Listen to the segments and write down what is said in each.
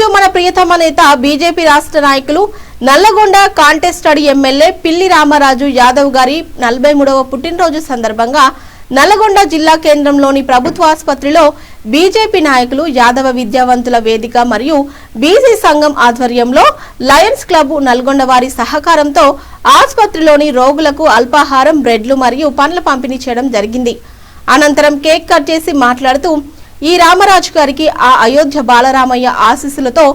రోజు మన ప్రియతమ నేత బీజేపీ రాష్ట్ర నాయకులు నల్లగొండ కాంటెస్టెడ్ ఎమ్మెల్యే పిల్లి రామరాజు యాదవ్ గారి 43వ పుట్టినరోజు సందర్భంగా నల్లగొండ జిల్లా కేంద్రంలోని ప్రభుత్వ ఆసుపత్రిలో బీజేపీ నాయకులు యాదవ విద్యావంతుల వేదిక మరియు బీసీ సంఘం ఆధ్వర్యంలో లయన్స్ క్లబ్ నల్గొండ వారి సహకారంతో ఆసుపత్రిలోని రోగులకు అల్పాహారం బ్రెడ్లు మరియు పండ్ల పంపిణీ చేయడం జరిగింది. అనంతరం కేక్ కట్ చేసి మాట్లాడుతూ ఈ రామరాజు గారికి ఆ అయోధ్య బాలరామయ్య ఆశీస్సులతో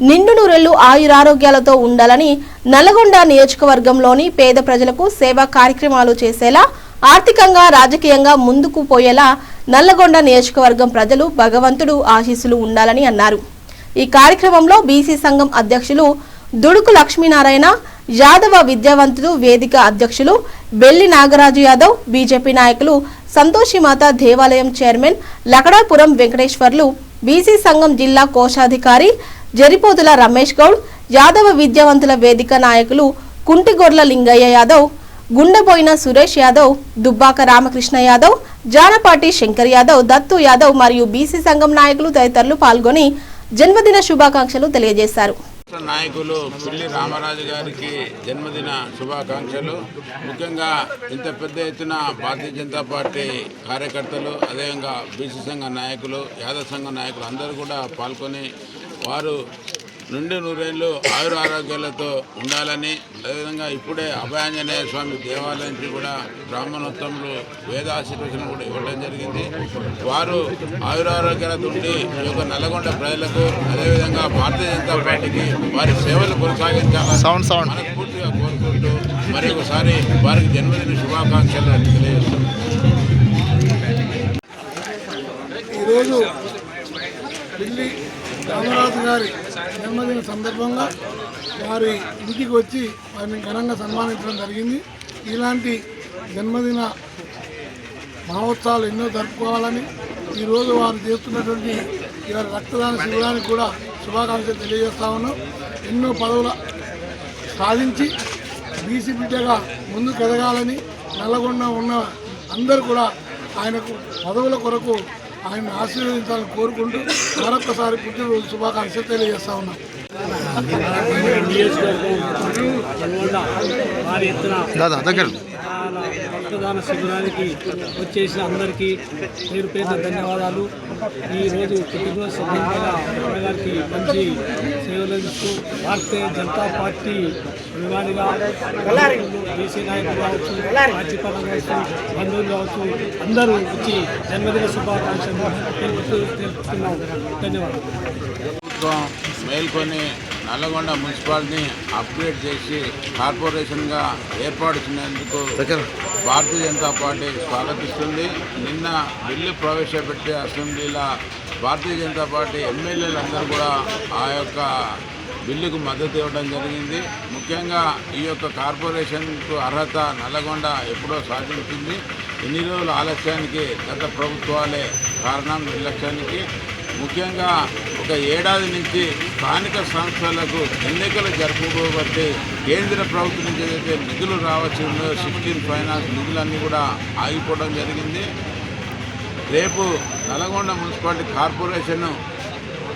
నిండు నూరెళ్లు ఆయురారోగ్యాలతో ఉండాలని, నల్లగొండ నియోజకవర్గంలోని పేద ప్రజలకు సేవా కార్యక్రమాలు చేసేలా, ఆర్థికంగా రాజకీయంగా ముందుకు పోయేలా నల్లగొండ నియోజకవర్గం ప్రజలు భగవంతుడు ఆశీస్సులు ఉండాలని అన్నారు. ఈ కార్యక్రమంలో బీసీ సంఘం అధ్యక్షులు దుడుకు లక్ష్మీనారాయణ, యాదవ విద్యావంతులు వేదిక అధ్యక్షులు బెల్లి నాగరాజు యాదవ్, బీజేపీ నాయకులు సంతోషిమాత దేవాలయం చైర్మన్ లకడాపురం వెంకటేశ్వర్లు, బీసీ సంఘం జిల్లా కోశాధికారి జరిపోతుల రమేష్ గౌడ్, యాదవ విద్యావంతుల వేదిక నాయకులు కుంటిగొర్ల లింగయ్య యాదవ్, గుండెబోయిన సురేష్ యాదవ్, దుబ్బాక రామకృష్ణ యాదవ్, జానపాటి శంకర్ యాదవ్, దత్తు యాదవ్ మరియు బీసీ సంఘం నాయకులు తదితరులు పాల్గొని జన్మదిన శుభాకాంక్షలు తెలియజేశారు. నాయకులు పిల్లి రామరాజు గారికి జన్మదిన శుభాకాంక్షలు. ముఖ్యంగా ఇంత పెద్ద ఎత్తున భారతీయ జనతా పార్టీ కార్యకర్తలు, అదేవిధంగా బీసీ సంఘ నాయకులు, యాదవ సంఘ నాయకులు అందరూ కూడా పాల్గొని వారు నుండి నూరేళ్లు ఆయురారోగ్యాలతో ఉండాలని, అదేవిధంగా ఇప్పుడే అభయాంజనేయ స్వామి దేవాలయం నుంచి కూడా బ్రాహ్మణోత్తములు వేదాశీర్వచనం కూడా ఇవ్వడం జరిగింది. వారు ఆయురారోగ్యాలతో ఉండి ఈ యొక్క నల్లగొండ ప్రజలకు, అదేవిధంగా భారతీయ జనతా పార్టీకి వారి సేవలు కొనసాగించాలని మనస్ఫూర్తిగా కోరుకుంటూ మరి ఒకసారి వారికి జన్మదిన శుభాకాంక్షలు తెలియజేస్తున్నాం. ఈరోజు పిల్లి రామరాజు గారి జన్మదిన సందర్భంగా వారి ఇంటికి వచ్చి వారిని ఘనంగా సన్మానించడం జరిగింది. ఇలాంటి జన్మదిన మహోత్సవాలు ఎన్నో జరుపుకోవాలని, ఈరోజు వారు చేస్తున్నటువంటి ఇవాళ రక్తదాన శిబిరానికి కూడా శుభాకాంక్షలు తెలియజేస్తా ఉన్నాం. ఎన్నో పదవులు సాధించి బీసీ బిడ్డగా ముందుకు ఎదగాలని, నల్లగొండ ఉన్న అందరూ కూడా ఆయనకు పదవుల కొరకు ఆయన ఆశీర్వదించాలని కోరుకుంటూ మరొకసారి పుట్టినరోజు శుభాకాంక్షలు తెలియజేస్తా ఉన్నాం. రక్తదాన శిబిరానికి వచ్చేసిన అందరికీ పేరు పేరు ధన్యవాదాలు. ఈరోజు పుట్టినరోజు సందర్భంగా గారికి మంచి సేవలు ఇస్తూ భారతీయ జనతా పార్టీ అభిమానిగా బీసీ నాయకులు కావచ్చు, రాజ్యపాలన కావచ్చు, బంధువులు కావచ్చు, అందరూ వచ్చి జన్మదిన శుభాకాంక్షలు తెలుపుతున్నాం. ధన్యవాదాలు. మేల్కొని నల్లగొండ మున్సిపాలిటీని అప్గ్రేడ్ చేసి కార్పొరేషన్గా ఏర్పాటు చేసినందుకు భారతీయ జనతా పార్టీ స్వాగతిస్తుంది. నిన్న బిల్లు ప్రవేశపెట్టే అసెంబ్లీలో భారతీయ జనతా పార్టీ ఎమ్మెల్యేలందరూ కూడా ఆ యొక్క బిల్లుకు మద్దతు ఇవ్వడం జరిగింది. ముఖ్యంగా ఈ యొక్క కార్పొరేషన్కు అర్హత నల్లగొండ ఎప్పుడో సాధించింది. ఎన్ని రోజుల ఆలస్యానికి గత ప్రభుత్వాలే కారణం, నిర్లక్ష్యానికి. ముఖ్యంగా ఒక ఏడాది నుంచి స్థానిక సంస్థలకు ఎన్నికలు జరుపుకోబట్టి కేంద్ర ప్రభుత్వం నుంచి ఏదైతే నిధులు రావాల్సిందో 16 ఫైనాన్స్ నిధులన్నీ కూడా ఆగిపోవడం జరిగింది. రేపు నల్లగొండ మున్సిపాలిటీ కార్పొరేషన్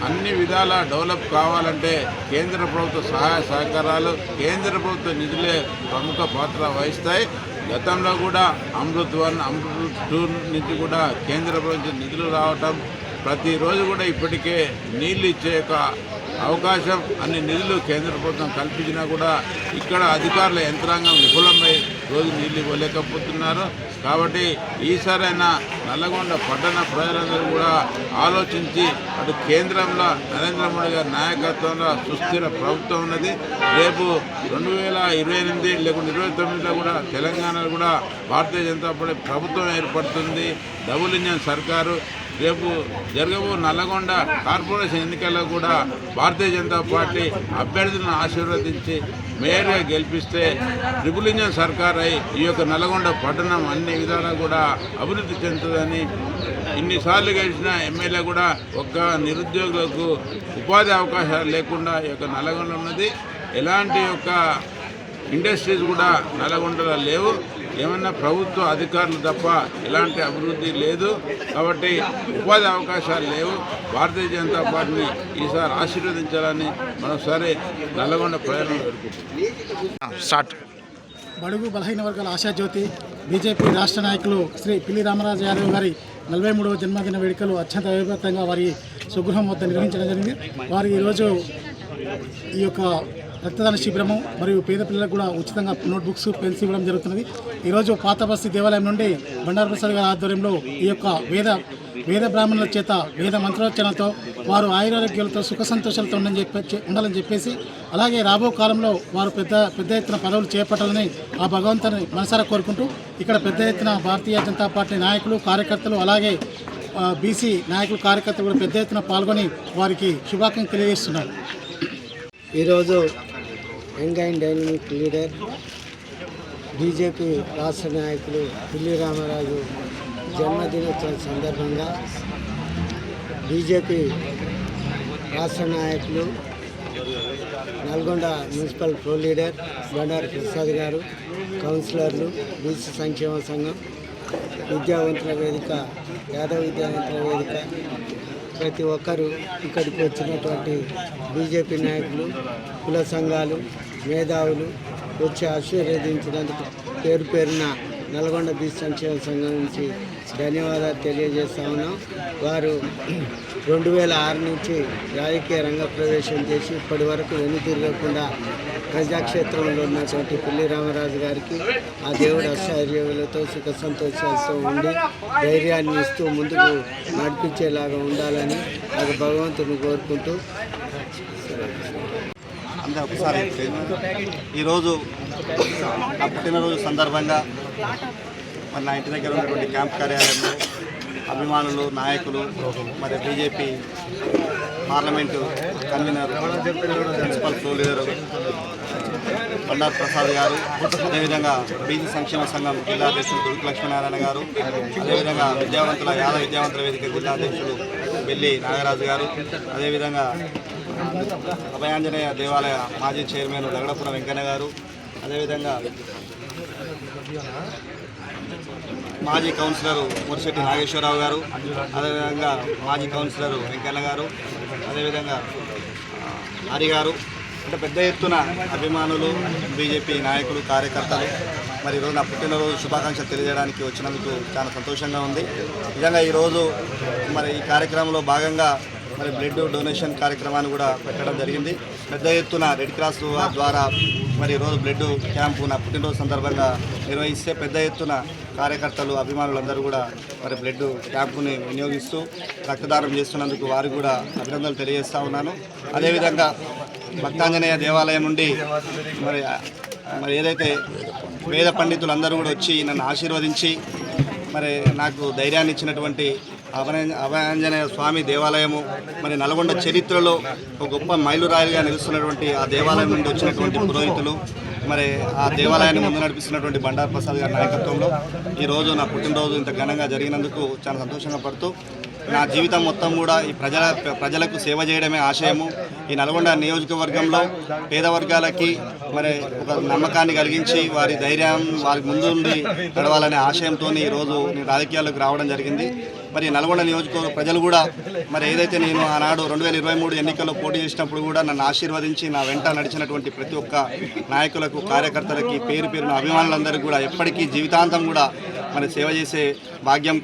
అన్ని విధాల డెవలప్ కావాలంటే కేంద్ర ప్రభుత్వ సహాయ సహకారాలు, కేంద్ర ప్రభుత్వ నిధులే ప్రముఖ పాత్ర వహిస్తాయి. గతంలో కూడా అమృత్ 1, అమృత్ 2 నుంచి కూడా కేంద్ర ప్రభుత్వ నిధులు రావటం, ప్రతిరోజు కూడా ఇప్పటికే నీళ్ళు ఇచ్చే అవకాశం, అన్ని నిధులు కేంద్ర ప్రభుత్వం కల్పించినా కూడా ఇక్కడ అధికారుల యంత్రాంగం విఫలమై రోజు నీళ్ళు ఇవ్వలేకపోతున్నారు. కాబట్టి ఈసారైనా నల్లగొండ పట్టణ ప్రజలందరూ కూడా ఆలోచించి అటు కేంద్రంలో నరేంద్ర మోడీ గారి నాయకత్వంలో సుస్థిర ప్రభుత్వం ఉన్నది. రేపు 2028 లేకుంటే 2029లో కూడా తెలంగాణలో కూడా భారతీయ జనతా పార్టీ ప్రభుత్వం ఏర్పడుతుంది. డబుల్ ఇంజన్ సర్కారు. రేపు జరగబో నల్లగొండ కార్పొరేషన్ ఎన్నికల్లో కూడా భారతీయ జనతా పార్టీ అభ్యర్థులను ఆశీర్వదించి మేయర్గా గెలిపిస్తే ట్రిపుల్ ఇంజన్ సర్కార్ అయి ఈ యొక్క నల్లగొండ పట్టణం అన్ని విధాలా కూడా అభివృద్ధి చెందుతుందని, ఇన్నిసార్లు గెలిచిన ఎమ్మెల్యే కూడా ఒక్క నిరుద్యోగులకు ఉపాధి అవకాశాలు లేకుండా ఈ యొక్క నల్లగొండ ఉన్నది. ఎలాంటి యొక్క ఇండస్ట్రీస్ కూడా నల్లగొండలో లేవు. ఏమన్నా ప్రభుత్వ అధికారులు తప్ప ఎలాంటి అభివృద్ధి లేదు. కాబట్టి ఉపాధి అవకాశాలు లేవు. భారతీయ జనతా పార్టీని ఈసారి ఆశీర్వదించాలని మరోసారి నల్లగొండ ప్రజలను వేడుకుంటున్నాం. బడుగు బలహీన వర్గాల ఆశాజ్యోతి బీజేపీ రాష్ట్ర నాయకులు శ్రీ పిల్లి రామరాజు యాదవ్ గారి 43వ జన్మదిన వేడుకలు అత్యంత వైభవంతంగా వారి స్వగృహం వద్ద నిర్వహించడం జరిగింది. వారు ఈరోజు ఈ యొక్క రక్తదాన శిబిరము మరియు పేద పిల్లలకు కూడా ఉచితంగా నోట్బుక్స్ పెన్స్ ఇవ్వడం జరుగుతున్నది. ఈరోజు పాత బస్తీ దేవాలయం నుండి బండారు ప్రసాద్ గారి ఆధ్వర్యంలో ఈ యొక్క వేద బ్రాహ్మణుల చేత వేద మంత్రోచ్చరణతో వారు ఆయురారోగ్యాలతో సుఖ సంతోషాలతో ఉండాలని చెప్పేసి, అలాగే రాబో కాలంలో వారు పెద్ద ఎత్తున పదవులు చేపట్టాలని ఆ భగవంతుని మనసారా కోరుకుంటూ ఇక్కడ పెద్ద ఎత్తున భారతీయ జనతా పార్టీ నాయకులు కార్యకర్తలు అలాగే బీసీ నాయకులు కార్యకర్తలు కూడా పెద్ద ఎత్తున పాల్గొని వారికి శుభాకాంక్షలు తెలియజేస్తున్నారు. ఈరోజు young and dynamic leader BJP రాష్ట్ర నాయకులు పిల్లి రామరాజు జన్మదినోత్సవం సందర్భంగా బీజేపీ రాష్ట్ర నాయకులు Nalgonda municipal pro leader Bandaru Prasad గారు, కౌన్సిలర్లు, బీసీ సంక్షేమ సంఘం, విద్యావంతుల వేదిక, యాదవ్ విద్యావంతుల వేదిక, ప్రతి ఒక్కరూ ఇక్కడికి వచ్చినటువంటి బీజేపీ నాయకులు, కుల సంఘాలు, మేధావులు వచ్చి ఆశీర్వదించినందుకు పేరు పేరున నల్గొండ బీసీ సంక్షేమ సంఘం నుంచి ధన్యవాదాలు తెలియజేస్తా ఉన్నాం. వారు 2006 నుంచి రాజకీయ రంగ ప్రవేశం చేసి ఇప్పటి వరకు వెనుతిరగకుండా ప్రజాక్షేత్రంలో ఉన్నటువంటి పిల్లి రామరాజు గారికి ఆ దేవుడు అష్టైర్యాలతో సుఖ సంతోషాలతో ఉండి ధైర్యాన్ని ఇస్తూ ముందుకు నడిపించేలాగా ఉండాలని నాకు భగవంతుని కోరుకుంటూ అందరూ ఒకసారి ఈరోజు నా పుట్టినరోజు సందర్భంగా మరి నా ఇంటి దగ్గర ఉన్నటువంటి క్యాంప్ కార్యాలయంలో అభిమానులు, నాయకులు, మరి బీజేపీ పార్లమెంటు కన్వీనర్, ప్రిన్సిపల్ ప్రో లీడర్ బండారు ప్రసాద్ గారు, అదేవిధంగా బీసీ సంక్షేమ సంఘం జిల్లా అధ్యక్షులు దుర్గ లక్ష్మీనారాయణ గారు, అదేవిధంగా యాదవ విద్యావంతుల వేదిక జిల్లా అధ్యక్షులు బెల్లి నాగరాజు గారు, అదేవిధంగా అభయాంజనేయ దేవాలయ మాజీ చైర్మన్ దగడపురం వెంకన్న గారు, అదేవిధంగా మాజీ కౌన్సిలర్ మురిశెట్టి నాగేశ్వరరావు గారు, అదేవిధంగా మాజీ కౌన్సిలర్ వెంకన్న గారు, అదేవిధంగా హరి గారు, అంటే పెద్ద ఎత్తున అభిమానులు, బీజేపీ నాయకులు, కార్యకర్తలు మరి ఈరోజు నా పుట్టినరోజు శుభాకాంక్షలు తెలియజేయడానికి వచ్చినందుకు చాలా సంతోషంగా ఉంది. నిజంగా ఈరోజు మరి ఈ కార్యక్రమంలో భాగంగా మరి బ్లడ్ డొనేషన్ కార్యక్రమాన్ని కూడా పెట్టడం జరిగింది. పెద్ద ఎత్తున రెడ్ క్రాస్ ద్వారా మరి ఈరోజు బ్లడ్ క్యాంపు నా పుట్టినరోజు సందర్భంగా నిర్వహిస్తే పెద్ద ఎత్తున కార్యకర్తలు, అభిమానులందరూ కూడా మరి బ్లడ్ క్యాంపుని వినియోగిస్తూ రక్తదానం చేస్తున్నందుకు వారికి కూడా అభినందనలు తెలియజేస్తూ ఉన్నాను. అదేవిధంగా భక్తాంజనేయ దేవాలయం నుండి మరి ఏదైతే వేద పండితులందరూ కూడా వచ్చి నన్ను ఆశీర్వదించి మరి నాకు ధైర్యాన్ని ఇచ్చినటువంటి అభయాంజనేయ స్వామి దేవాలయము మరి నల్గొండ చరిత్రలో ఒక గొప్ప మైలురాయిగా నిలుస్తున్నటువంటి ఆ దేవాలయం నుండి వచ్చినటువంటి పురోహితులు, మరి ఆ దేవాలయాన్ని ముందు నడిపిస్తున్నటువంటి బండారు ప్రసాద్ గారి నాయకత్వంలో ఈరోజు నా పుట్టినరోజు ఇంత ఘనంగా జరిగినందుకు చాలా సంతోషంగా పడుతూ నా జీవితం మొత్తం కూడా ఈ ప్రజలకు సేవ చేయడమే ఆశయము. ఈ నల్గొండ నియోజకవర్గంలో పేద వర్గాలకి మరి ఒక నమ్మకాన్ని కలిగించి వారి ధైర్యం వారికి ముందుండి నడవాలనే ఆశయంతో ఈరోజు నేను రాజకీయాల్లోకి రావడం జరిగింది. మరి నల్గొండ నియోజకవర్గ ప్రజలు కూడా మరి ఏదైతే నేను ఆనాడు 2023 ఎన్నికల్లో పోటీ చేసినప్పుడు కూడా నన్ను ఆశీర్వదించి నా వెంట నడిచినటువంటి ప్రతి ఒక్క నాయకులకు, కార్యకర్తలకి, పేరున అభిమానులందరికీ కూడా ఎప్పటికీ జీవితాంతం కూడా మరి సేవ చేసే భాగ్యం